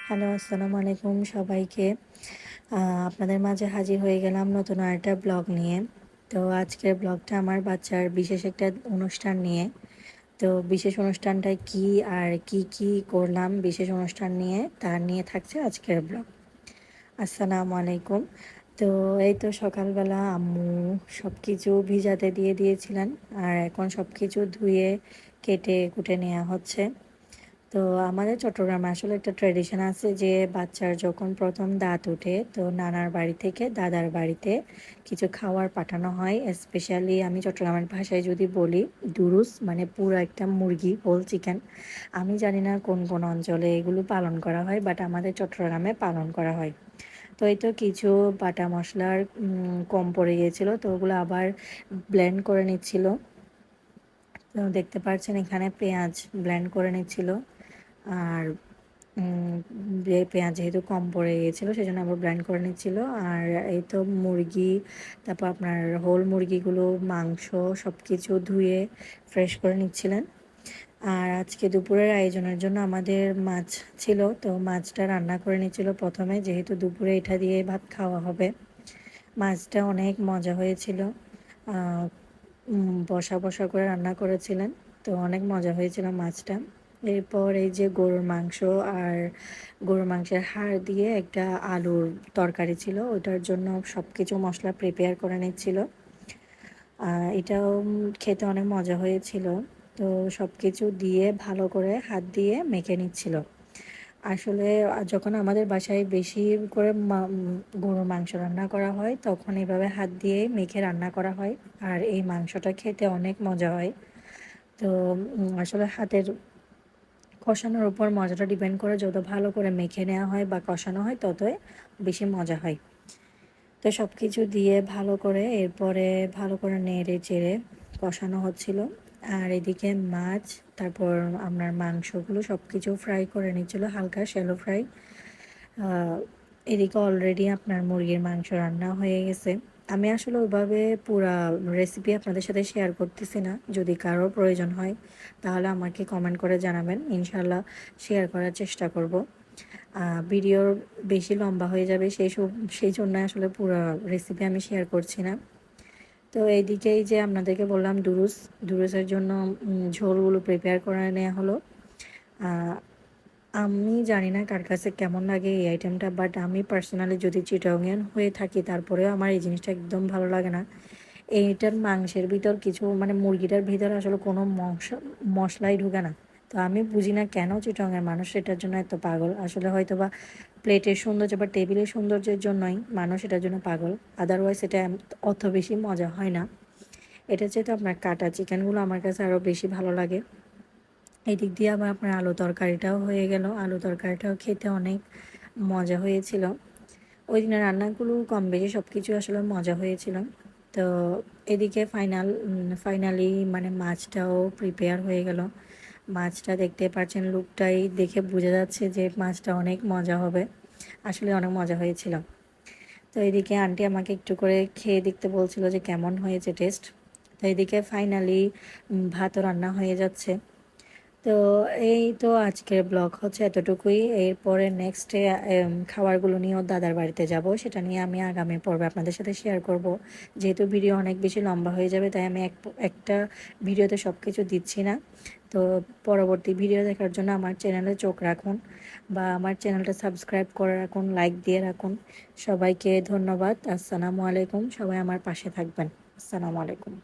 Hello, আসসালামু আলাইকুম সবাইকে। আপনাদের মাঝে হাজির হয়ে গেলাম নতুন আরেকটা ব্লগ নিয়ে। তো আজকের ব্লগটা আমার বাচ্চার বিশেষ একটা অনুষ্ঠান নিয়ে। তো বিশেষ অনুষ্ঠানটায় কি আর কি করলাম বিশেষ অনুষ্ঠান নিয়ে তা নিয়ে থাকছে আজকের ব্লগ। আসসালামু আলাইকুম। তো এই তো সকালবেলা আম্মু সব কিছু ভিজাতে দিয়ে দিয়েছিলেন, আর এখন সব কিছু ধুয়ে কেটে কুটে নেওয়া হচ্ছে। তো আমাদের চট্টগ্রামে আসলে একটা ট্র্যাডিশন আছে যে বাচ্চার যখন প্রথম দাঁত ওঠে তো নানার বাড়ি থেকে দাদার বাড়িতে কিছু খাবার পাঠানো হয়। স্পেশালি আমি চট্টগ্রামের ভাষায় যদি বলি, দুরুস মানে পুরো একটা মুরগি, হোল চিকেন। আমি জানি না কোন কোন অঞ্চলে এগুলো পালন করা হয়, বাট আমাদের চট্টগ্রামে পালন করা হয়। তো এই তো কিছু বাটা মশলার কম পড়ে গিয়েছিলো, তো ওগুলো আবার ব্লেন্ড করে নিচ্ছিল। তো দেখতে পাচ্ছেন এখানে পেঁয়াজ ব্লেন্ড করে নিচ্ছিল। আর পেঁয়াজ যেহেতু কম পড়ে গিয়েছিলো সেজন্য আবার ব্লেন্ড করে নিচ্ছিল। আর এই তো মুরগি, তারপর আপনার হোল মুরগিগুলো, মাংস সব কিছু ধুয়ে ফ্রেশ করে নিচ্ছিলেন। আর আজকে দুপুরের আয়োজনের জন্য আমাদের মাছ ছিল, তো মাছটা রান্না করে নিচ্ছিল প্রথমে, যেহেতু দুপুরে এটা দিয়ে ভাত খাওয়া হবে। মাছটা অনেক মজা হয়েছিল। বসা বসা করে রান্না করেছিলেন, তো অনেক মজা হয়েছিল মাছটা। এরপর এই যে গরুর মাংস আর গরুর মাংসের হাড় দিয়ে একটা আলুর তরকারি ছিল, ওইটার জন্য সব কিছু মশলা প্রিপেয়ার করে নিচ্ছিল। এটাও খেতে অনেক মজা হয়েছিল। তো সব কিছু দিয়ে ভালো করে হাত দিয়ে মেখে নিচ্ছিল। আসলে যখন আমাদের বাসায় বেশি করে গরুর মাংস রান্না করা হয় তখন এভাবে হাত দিয়ে মেখে রান্না করা হয়, আর এই মাংসটা খেতে অনেক মজা হয়। তো আসলে হাতের কষানোর উপর মজাটা ডিপেন্ড করে, যত ভালো করে মেখে নেওয়া হয় বা কষানো হয় ততই বেশি মজা হয়। তো সব কিছু দিয়ে ভালো করে এরপরে ভালো করে নেড়ে চেড়ে কষানো হচ্ছিল। আর এদিকে মাছ, তারপর আপনার মাংসগুলো সব কিছু ফ্রাই করে নিচ্ছিল, হালকা শ্যালো ফ্রাই। এদিকে অলরেডি আপনার মুরগির মাংস রান্না হয়ে গেছে। আমি আসলে ওইভাবে পুরা রেসিপি আপনাদের সাথে শেয়ার করতেছি না। যদি কারো প্রয়োজন হয় তাহলে আমাকে কমেন্ট করে জানাবেন, ইনশাল্লাহ শেয়ার করার চেষ্টা করব। ভিডিওর বেশি লম্বা হয়ে যাবে সেই জন্য আসলে পুরো রেসিপি আমি শেয়ার করছি না। তো এইদিকেই যে আপনাদেরকে বললাম দুরুসের জন্য ঝোলগুলো প্রিপেয়ার করে নেওয়া হলো। আমি জানি না কার কাছে কেমন লাগে এই আইটেমটা, বাট আমি পার্সোনালি যদি চিটাগংয়ান হয়ে থাকি তারপরেও আমার এই জিনিসটা একদম ভালো লাগে না। এইটার মাংসের ভিতর কিছু মানে মুরগিটার ভিতরে আসলে কোনো মশলাই ঢুকে না। তো আমি বুঝি না কেন চিটাগংয়ের মানুষ এটার জন্য এত পাগল। আসলে হয়তো বা প্লেটের সৌন্দর্য বা টেবিলের সৌন্দর্যের জন্যই মানুষ এটার জন্য পাগল, আদারওয়াইজ এটা অত বেশি মজা হয় না। এটা যেহেতু আপনার কাটা চিকেনগুলো আমার কাছে আরও বেশি ভালো লাগে। এই দিক দিয়ে আবার আপনার আলু তরকারিটাও হয়ে গেল, আলু তরকারিটাও খেতে অনেক মজা হয়েছিল। ওই দিনের রান্নাগুলো কম বেশি সব কিছু আসলে মজা হয়েছিল। তো এদিকে ফাইনালি মানে মাছটাও প্রিপেয়ার হয়ে গেল। মাছটা দেখতে পাচ্ছেন, লুকটাই দেখে বোঝা যাচ্ছে যে মাছটা অনেক মজা হবে। আসলে অনেক মজা হয়েছিল। তো এদিকে আন্টি আমাকে একটু করে খেয়ে দেখতে বলছিল যে কেমন হয়েছে টেস্ট। তো এদিকে ফাইনালি ভাতও রান্না হয়ে যাচ্ছে। তো এই তো আজকের ব্লগ হচ্ছে এতটুকুই। এরপরে নেক্সট ডে খাবারগুলো নিয়েও দাদার বাড়িতে যাব, সেটা নিয়ে আমি আগামী পর্বে আপনাদের সাথে শেয়ার করব। যেহেতু ভিডিও অনেক বেশি লম্বা হয়ে যাবে তাই আমি একটা ভিডিওতে সব কিছু দিচ্ছি না। তো পরবর্তী ভিডিও দেখার জন্য আমার চ্যানেলে চোখ রাখুন বা আমার চ্যানেলটা সাবস্ক্রাইব করে রাখুন, লাইক দিয়ে রাখুন। সবাইকে ধন্যবাদ। আসসালামু আলাইকুম। সবাই আমার পাশে থাকবেন। আসসালামু আলাইকুম।